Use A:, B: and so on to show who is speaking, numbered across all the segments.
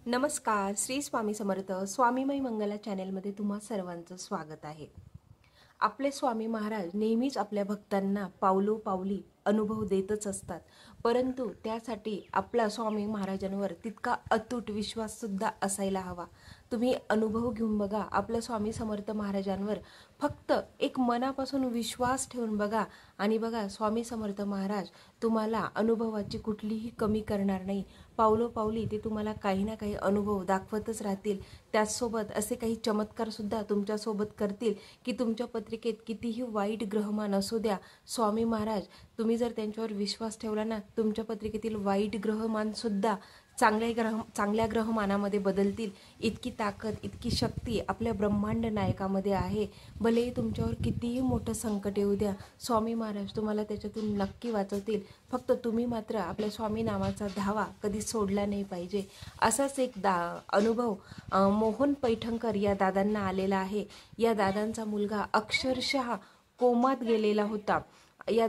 A: नमस्कार. श्री स्वामी समर्थ. स्वामीमय मंगला चॅनेलमध्ये तुम्हा सर्वांचं स्वागत आहे. आपले स्वामी महाराज नेहमीच आपल्या भक्तांना पावलोपावली अनुभव देतच असतात, परंतु त्यासाठी आपला स्वामी महाराजांवर तितका अतूट विश्वास सुद्धा असायला हवा. तुम्ही अनुभव घेऊन बघा. आपल्या स्वामी समर्थ महाराजांवर फक्त एक मनापासून विश्वास ठेवून बघा आणि बघा, स्वामी समर्थ महाराज तुम्हाला अनुभवाची कुठलीही कमी करणार नाही. पावलोपावली ते तुम्हाला काही ना काही अनुभव दाखवतच राहतील. त्याचसोबत असे काही चमत्कार सुद्धा तुमच्यासोबत करतील की तुमच्या पत्रिकेत कितीही वाईट ग्रहमान असू द्या, स्वामी महाराज तुम्ही जर त्यांच्यावर विश्वास ठेवला ना, तुमच्या पत्रिकेतील वाईट ग्रहमान सुद्धा चांगल्या ग्रहमानामध्ये बदलतील. इतकी ताकद, इतकी शक्ती आपल्या ब्रह्मांड नायकामध्ये आहे. भलेही तुमच्यावर कितीही मोठं संकट येऊ द्या, स्वामी महाराज तुम्हाला त्याच्यातून नक्की वाचवतील. फक्त तुम्ही मात्र आपल्या स्वामी नामाचा धावा कधी सोडला नाही पाहिजे. असाच एक अनुभव मोहन पैठणकर या दादांना आलेला आहे. या दादांचा मुलगा अक्षरशः कोमात गेलेला होता. या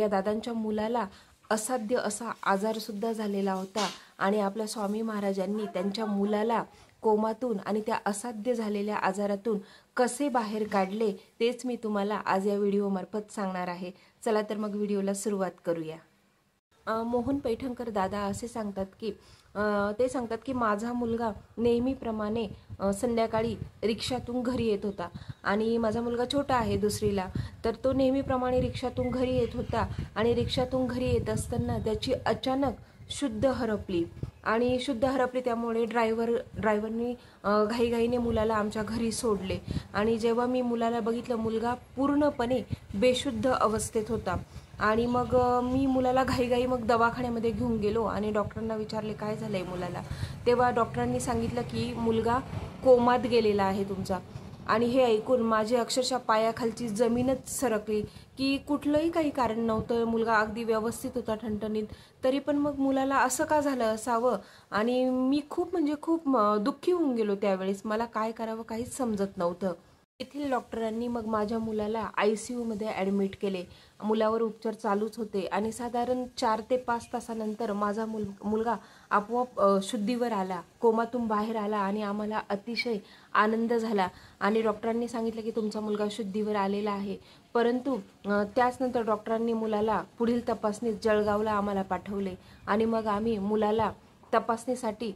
A: दादांच्या मुलाला असाध्य असा आजार सुद्धा झालेला होता आणि आपल्या स्वामी महाराजांनी त्यांच्या मुलाला कोमातून आणि त्या असाध्य झालेल्या आजारातून कसे बाहेर काढले तेच मी तुम्हाला आज या व्हिडिओमार्फत सांगणार आहे. चला तर मग व्हिडिओला सुरुवात करूया. मोहन पैठणकर दादा असे सांगतात की माझा मुलगा नेहमीप्रमाणे संध्याकाळी रिक्षातून घरी येत होता आणि माझा मुलगा छोटा आहे दुसरीला, तर तो नेहमीप्रमाणे रिक्षातून घरी येत होता आणि रिक्षातून घरी येत असताना त्याची अचानक शुद्ध हरपली आणि त्यामुळे ड्रायव्हरनी घाईघाईने मुलाला आमच्या घरी सोडले आणि जेव्हा मी मुलाला बघितलं, मुलगा पूर्णपणे बेशुद्ध अवस्थेत होता आणि मग मी मुलाला घाईघाई मग दवाखान्यामध्ये घेऊन गेलो आणि डॉक्टरांना विचारले काय झालं आहे मुलाला. तेव्हा डॉक्टरांनी सांगितलं की मुलगा कोमात गेलेला आहे तुमचा. आणि हे ऐकून माझी अक्षरशः पायाखालची जमीनच सरकली की कुठलंही काही कारण नव्हतं. मुलगा अगदी व्यवस्थित होता, ठणठणीत, तरी पण मग मुलाला असं का झालं असावं. आणि मी खूप दुःखी होऊन गेलो त्यावेळेस. मला काय करावं काहीच समजत नव्हतं. येथील डॉक्टरांनी मग माझ्या मुलाला ICUमध्ये ॲडमिट केले. मुलावर उपचार चालूच होते आणि साधारण 4 ते 5 तासानंतर माझा मुलगा आपोआप शुद्धीवर आला, कोमातून बाहेर आला आणि आम्हाला अतिशय आनंद झाला. आणि डॉक्टरांनी सांगितलं की तुमचा मुलगा शुद्धीवर आलेला आहे. परंतु त्याचनंतर डॉक्टरांनी मुलाला पुढील तपासणीत जळगावला आम्हाला पाठवले आणि मग आम्ही मुलाला तपासणीसाठी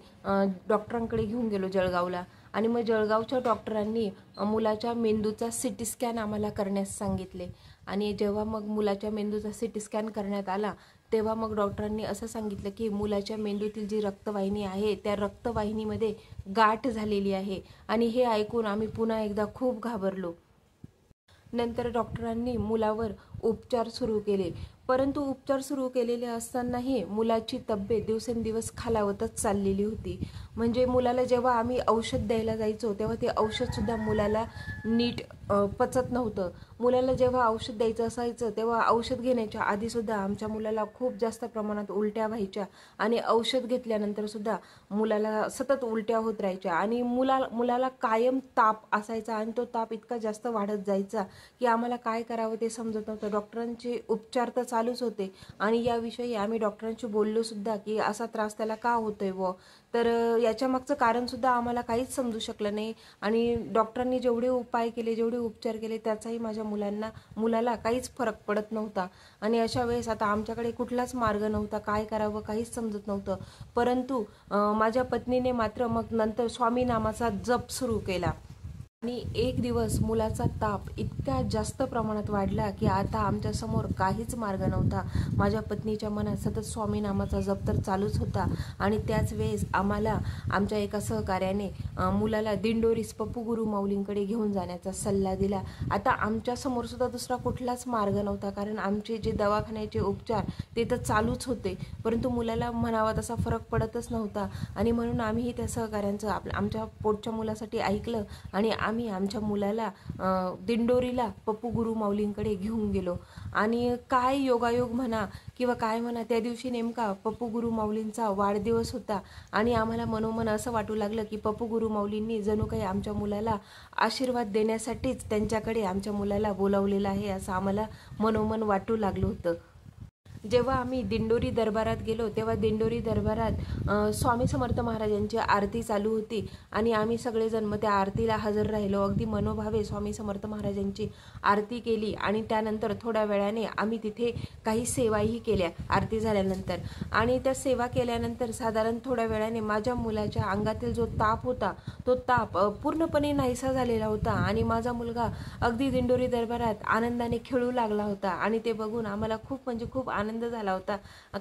A: डॉक्टरांकडे घेऊन गेलो जळगावला. आणि मग जळगावच्या डॉक्टरांनी मुलाच्या मेंदूचा CT स्कॅन आम्हाला करण्यास सांगितले आणि जेव्हा मग मुलाच्या मेंदूचा CT स्कॅन करण्यात आला तेव्हा मग डॉक्टरांनी असं सांगितलं की मुलाच्या मेंदूतील जी रक्तवाहिनी आहे त्या रक्तवाहिनीमध्ये गाठ झालेली आहे. आणि हे ऐकून आम्ही पुन्हा एकदा खूप घाबरलो. नंतर डॉक्टरांनी मुलावर उपचार सुरू केले, परंतु उपचार सुरू केलेले असतानाही मुलाची तब्येत दिवसेंदिवस खालावतच चाललेली होती. म्हणजे मुलाला जेव्हा आम्ही औषध द्यायला जायचो तेव्हा ते औषधसुद्धा मुलाला नीट पचत नव्हतं. मुलाला जेव्हा औषध द्यायचं असायचं तेव्हा औषध घेण्याच्या आधीसुद्धा आमच्या मुलाला खूप जास्त प्रमाणात उलट्या व्हायच्या आणि औषध घेतल्यानंतरसुद्धा मुलाला सतत उलट्या होत राहायच्या आणि मुलाला कायम ताप असायचा आणि तो ताप इतका जास्त वाढत जायचा की आम्हाला काय करावं ते समजत नव्हतं. डॉक्टरांचे उपचार तर चालूच होते आणि याविषयी आम्ही डॉक्टरांशी बोललो सुद्धा की असा त्रास त्याला का होतोय तर याच्या मागचं कारण सुद्धा आम्हाला काहीच समजू शकलं नाही. आणि डॉक्टरांनी जेवढे उपाय केले, जेवढे उपचार केले त्याचाही माझ्या मुलाला काहीच फरक पडत नव्हता. आणि अशा वेळेस आता आमच्याकडे कुठलाच मार्ग नव्हता, काय करावं काहीच समजत नव्हतं. परंतु माझ्या पत्नीने मात्र मग नंतर स्वामी नामाचा जप सुरू केला आणि एक दिवस मुलाचा ताप इतक्या जास्त प्रमाणात वाढला की आता आमच्यासमोर काहीच मार्ग नव्हता. माझ्या पत्नीच्या मनात सतत स्वामी नामाचा जप तर चालूच होता आणि त्याच वेळेस आम्हाला आमच्या एका सहकार्याने मुलाला दिंडोरीस पप्पू गुरु माऊलींकडे घेऊन जाण्याचा सल्ला दिला. आता आमच्यासमोर सुद्धा दुसरा कुठलाच मार्ग नव्हता, कारण आमचे जे दवाखान्याचे उपचार ते तर चालूच होते, परंतु मुलाला म्हणावा तसा फरक पडतच नव्हता. आणि म्हणून आम्हीही त्या सहकार्यांचं आमच्या पोटच्या मुलासाठी ऐकलं आणि आम्ही आमच्या मुलाला दिंडोरीला पप्पू गुरु माऊलींकडे घेऊन गेलो. आणि काय योगायोग म्हणा किंवा काय म्हणा, त्या दिवशी नेमका पप्पू गुरु माऊलींचा वाढदिवस होता आणि आम्हाला मनोमन असं वाटू लागलं की पप्पू गुरु माऊलींनी जणू काही आमच्या मुलाला आशीर्वाद देण्यासाठीच त्यांच्याकडे आमच्या मुलाला बोलावलेलं आहे असं आम्हाला मनोमन वाटू लागलं होतं. जेव्हा आम्ही दिंडोरी दरबारात गेलो तेव्हा दिंडोरी दरबारात स्वामी समर्थ महाराजांची आरती चालू होती आणि आम्ही सगळेजण मग त्या आरतीला हजर राहिलो. अगदी मनोभावे स्वामी समर्थ महाराजांची आरती केली आणि त्यानंतर थोड्या वेळाने आम्ही तिथे काही सेवाही केल्या आरती झाल्यानंतर. आणि त्या सेवा केल्यानंतर साधारण थोड्या वेळाने माझ्या मुलाच्या अंगातील जो ताप होता तो ताप पूर्णपणे नाहीसा झालेला होता आणि माझा मुलगा अगदी दिंडोरी दरबारात आनंदाने खेळू लागला होता आणि ते बघून आम्हाला खूप आनंद झाला होता.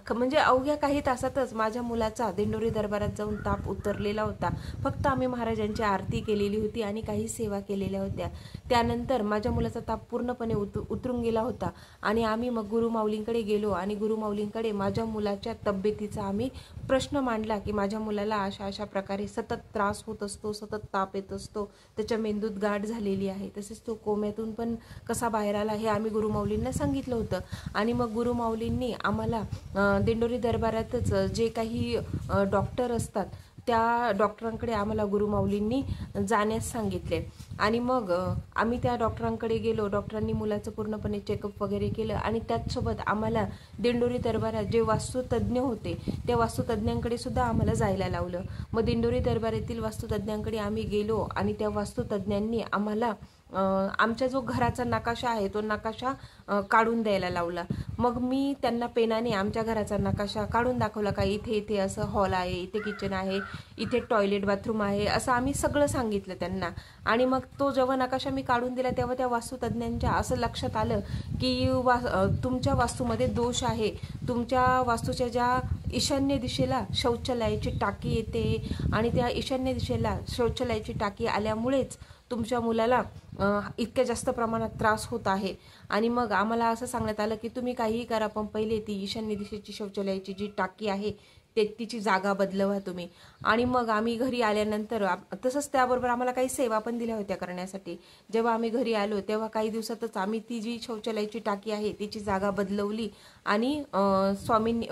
A: म्हणजे अवघ्या काही तासातच माझ्या मुलाचा दिंडोरी दरबारात जाऊन ताप उतरलेला होता. फक्त आम्ही महाराजांची आरती केलेली होती आणि काही सेवा केलेल्या होत्या. त्यानंतर माझ्या मुलाचा ताप पूर्णपणे उतरून गेला होता आणि आम्ही मग गुरुमाऊलींकडे गेलो आणि गुरुमाऊलींकडे माझ्या मुलाच्या तब्येतीचा आम्ही प्रश्न मांडला की माझ्या मुलाला अशा प्रकारे सतत त्रास होत असतो, सतत ताप येत असतो, त्याच्या मेंदूत गाठ झालेली आहे, तसेच तो कोम्यातून पण कसा बाहेर आला हे आम्ही गुरुमाऊलींना सांगितलं होतं. आणि मग गुरुमाऊलींनी आम्हाला दिंडोरी दरबारातच जे काही डॉक्टर असतात त्या डॉक्टरांकडे आम्हाला गुरुमाऊलींनी जाण्यास सांगितले. आणि मग आम्ही त्या डॉक्टरांकडे गेलो. डॉक्टरांनी मुलाचं पूर्णपणे चेकअप वगैरे केलं आणि त्याचसोबत आम्हाला दिंडोरी दरबारात जे वास्तुतज्ञ होते त्या वास्तुतज्ञांकडे सुद्धा आम्हाला जायला लावलं. मग दिंडोरी दरबारातील वास्तुतज्ञांकडे आम्ही गेलो आणि त्या वास्तुतज्ञांनी आम्हाला आमचा जो घराचा नकाशा आहे तो नकाशा काढून द्यायला लावला. मग मी त्यांना पेनाने आमच्या घराचा नकाशा काढून दाखवला का इथे असं हॉल आहे, इथे किचन आहे, इथे टॉयलेट बाथरूम आहे, असं आम्ही सगळं सांगितलं त्यांना. आणि मग तो जेव्हा नकाशा मी काढून दिला तेव्हा त्या वास्तुतज्ञांच्या असं लक्षात आलं की तुमच्या वास्तूमध्ये दोष आहे. तुमच्या वास्तूच्या ज्या ईशान्य दिशेला शौचालयाची टाकी येते आणि त्या ईशान्य दिशेला शौचालयाची टाकी आल्यामुळेच तुमच्या मुलाला इतक्या जास्त प्रमाणात त्रास होत आहे. आणि मग आम्हाला असं सांगण्यात आलं की तुम्ही काहीही करा पण पहिले ती ईशान्य दिशेची शौचालयाची जी टाकी आहे तिची जागा बदलवा तुम्ही. आणि मग आम्ही घरी आल्यानंतर तसंच त्याबरोबर आम्हाला काही सेवा पण दिल्या होत्या करण्यासाठी. जेव्हा आम्ही घरी आलो तेव्हा काही दिवसातच आम्ही ती जी शौचालयाची टाकी आहे तिची जागा बदलवली आणि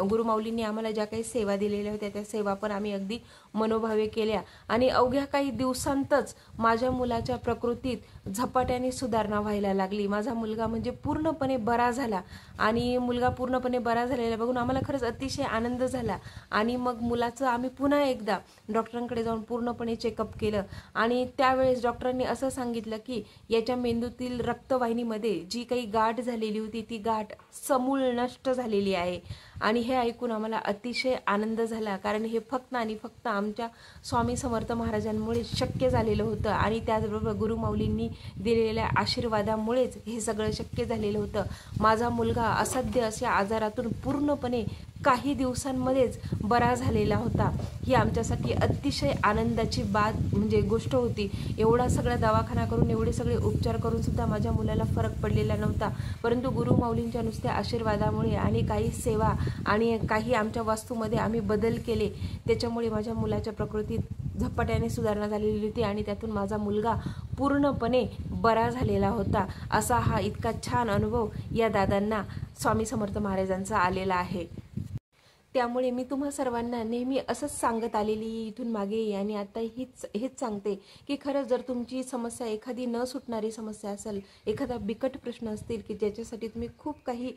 A: गुरुमाऊलींनी आम्हाला ज्या काही सेवा दिलेल्या होत्या त्या सेवा पण आम्ही अगदी मनोभावे केल्या. आणि अवघ्या काही दिवसांतच माझ्या मुलाच्या प्रकृतीत झपाट्याने सुधारणा व्हायला लागली. माझा मुलगा म्हणजे पूर्णपणे बरा झाला आणि मुलगा पूर्णपणे बरा झालेला बघून आम्हाला खरंच अतिशय आनंद झाला. आणि मग मुलाचं आम्ही पुन्हा एकदा डॉक्टरांकडे जाऊन पूर्णपणे चेकअप केलं आणि त्यावेळेस डॉक्टरांनी असं सांगितलं की याच्या मेंदूतील रक्तवाहिनीमध्ये जी काही गाठ झालेली होती ती गाठ समूळ नष्ट झालेली आहे. आणि हे ऐकून आम्हाला अतिशय आनंद झाला, कारण हे फक्त आणि फक्त आमच्या स्वामी समर्थ महाराजांमुळे शक्य झालेलं होतं आणि त्याचबरोबर गुरुमाऊलींनी दिलेल्या आशीर्वादामुळेच हे सगळं शक्य झालेलं होतं. माझा मुलगा असाध्य अशा आजारातून पूर्णपणे काही दिवसांमध्येच बरा झालेला होता. ही आमच्यासाठी अतिशय आनंदाची म्हणजे गोष्ट होती. एवढा सगळा दवाखाना करून एवढे सगळे उपचार करून सुद्धा माझ्या मुलाला फरक पडलेला नव्हता, परंतु गुरुमाऊलींच्या नुसत्या आशीर्वादामुळे आणि काही सेवा आणि काही आमच्या वास्तूमध्ये आम्ही बदल केले त्याच्यामुळे माझ्या मुलाच्या प्रकृतीत झपाट्याने सुधारणा झालेली होती आणि त्यातून माझा मुलगा पूर्णपणे बरा झालेला होता. असा हा इतका छान अनुभव या दादांना स्वामी समर्थ महाराजांचा आलेला आहे. त्यामुळे मी तुम्हा सर्वांना नेहमी असंच सांगत आलेली इथून मागे आणि आता हेच सांगते की खरंच जर तुमची समस्या एखादी न सुटणारी समस्या असेल, एखादा बिकट प्रश्न असतील की ज्याच्यासाठी तुम्ही खूप काही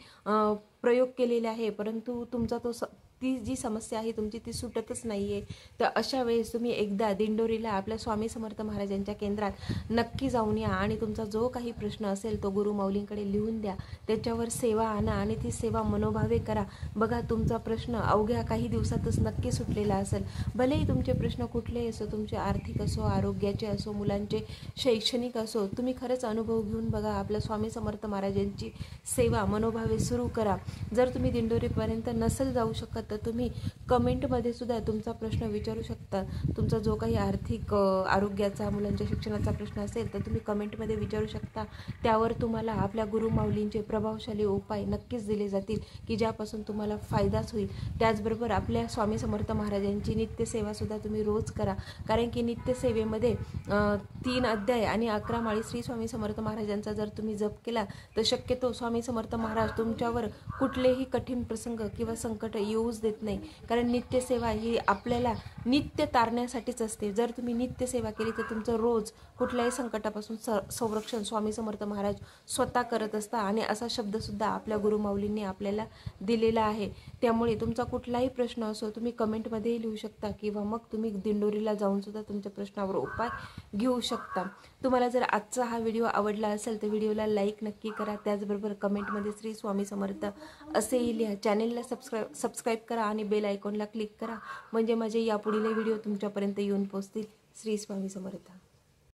A: प्रयोग केलेले आहे परंतु तुमचा ती जी समस्या आहे तुमची ती सुटतच नाही आहे, तर अशा वेळेस तुम्ही एकदा दिंडोरीला आपल्या स्वामी समर्थ महाराजांच्या केंद्रात नक्की जाऊन या आणि तुमचा जो काही प्रश्न असेल तो गुरुमाऊलींकडे लिहून द्या, त्याच्यावर सेवा आणा आणि ती सेवा मनोभावे करा. बघा तुमचा प्रश्न अवघ्या काही दिवसातच नक्की सुटलेला असेल. भलेही तुमचे प्रश्न कुठलेही असो, तुमचे आर्थिक असो, आरोग्याचे असो, मुलांचे शैक्षणिक असो, तुम्ही खरंच अनुभव घेऊन बघा. आपल्या स्वामी समर्थ महाराजांची सेवा मनोभावे सुरू करा. जर तुम्ही दिंडोरीपर्यंत नसेल जाऊ शकत तर तुम्ही कमेंटमध्ये सुद्धा तुमचा प्रश्न विचारू शकता. तुमचा जो काही आर्थिक आरोग्याचा, मुलांच्या शिक्षणाचा प्रश्न असेल तर तुम्ही कमेंटमध्ये विचारू शकता. त्यावर तुम्हाला आपल्या गुरुमाऊलींचे प्रभावशाली उपाय नक्कीच दिले जातील की ज्यापासून तुम्हाला फायदाच होईल. त्याचबरोबर आपल्या स्वामी समर्थ महाराजांची नित्यसेवासुद्धा तुम्ही रोज करा, कारण की नित्यसेवेमध्ये 3 अध्याय आणि 11 माळी श्री स्वामी समर्थ महाराजांचा जर तुम्ही जप केला तर शक्यतो स्वामी समर्थ महाराज तुमच्यावर कुठलेही कठीण प्रसंग किंवा संकट येऊच देत नाही, कारण नित्यसेवा ही आपल्याला नित्य तारण्यासाठीच असते. जर तुम्ही नित्यसेवा केली तर तुमचं रोज कुठल्याही संकटापासून संरक्षण स्वामी समर्थ महाराज स्वतः करत असतात. आणि असा शब्दसुद्धा आपल्या गुरुमाऊलींनी आपल्याला दिलेला आहे. त्यामुळे तुमचा कुठलाही प्रश्न असो तुम्ही कमेंटमध्येही लिहू शकता, किंवा मग तुम्ही दिंडोरीला जाऊन सुद्धा तुमच्या प्रश्नावर उपाय घेऊ शकता. तुम्हाला जर आजचा हा व्हिडिओ आवडला असेल तर व्हिडिओला लाईक नक्की करा. त्याचबरोबर कमेंटमध्ये श्री स्वामी समर्थ असेही लिहा. चॅनेलला सबस्क्राईब करा आणि बेल आयकॉनला क्लिक करा, म्हणजे माझे यापुढील व्हिडिओ तुमच्यापर्यंत येऊन पोहोचतील. श्री स्वामी समर्थ.